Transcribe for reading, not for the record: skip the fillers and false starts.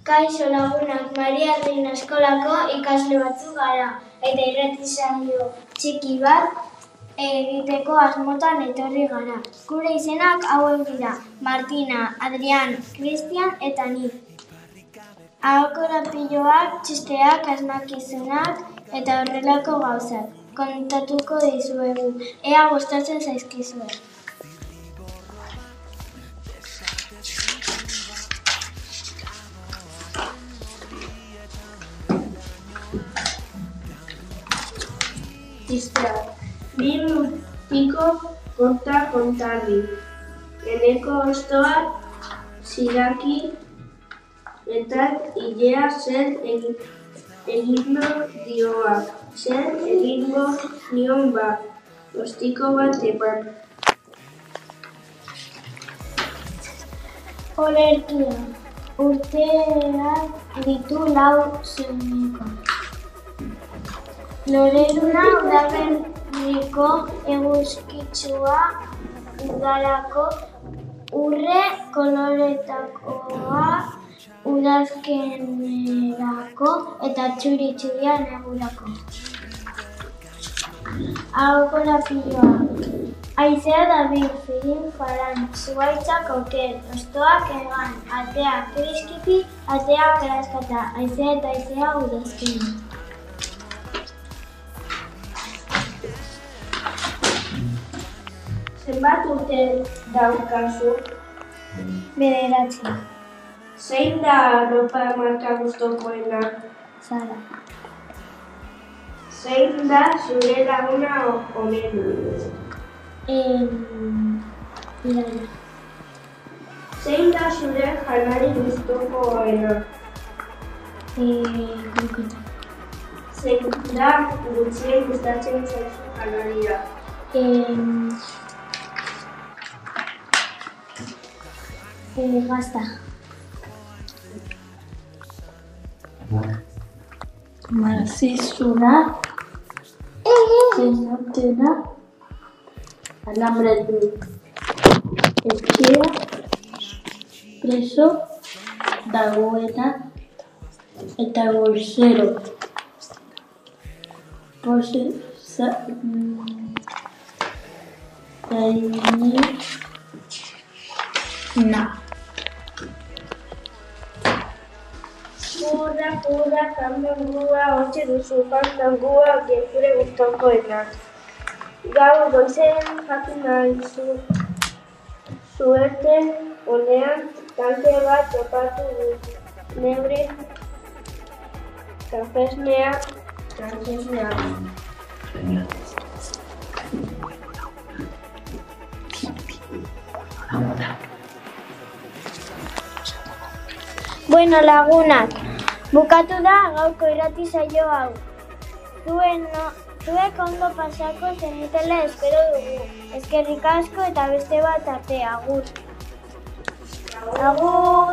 Kaixo lagunak, Maria Reina eskolako ikasle batzuk gara, eta irrati-saio txiki bat egiteko asmotan etorri gara. Gure izenak hauek dira: Martina, Adrian, Cristian eta ni. Aho-korapiloak, txisteak, asmakizunak eta horrelako gauzak kontatuko dizuegu, ea gustatzen zaizkizuen. Txisteak. Bi mutiko konta-kontarri. Eneko hostoak, ziraki eta ilea zer egingo dioak. Zer egingo nion ba, ostiko bat eman. Olerkia. Urteak ditu 4 semeko. Loreruna udaberriko eguzkitsua, udalako urre koloretakoa, udazkenerako eta txuri-txuria negurako. Aho-korapiloa. Haizea dabil, filin faran, zuhaitzak oker, hostoak egan, ateak kriskipi, ateak eraskata, haizea eta haizea udazkena. Zenbat urte daukazu? 9. Zein da arropa marka gustokoena? Zara. Zein da zure laguna onena? Ilaia. Zein da zure janari gustokoena? Kroketa. Zein da gutxien gustatzen zaizu janaria? Gazta. Marxisuna, zenotena, alambre dut. Etxea, preso, dagoena, eta bolsero. Na. Pura, kambangua, hortxe duzu, kambangua, gezure gustokoena. Gaur goizen jakin nahi zuerte honean talde bat topatu dut. Neure kafesnea. Bueno lagunak, bukatu da gaurko irrati-saio hau. Zuek ondo pasako zenutela espero dugu. Eskerrik asko eta beste bat arte, agur. Agur.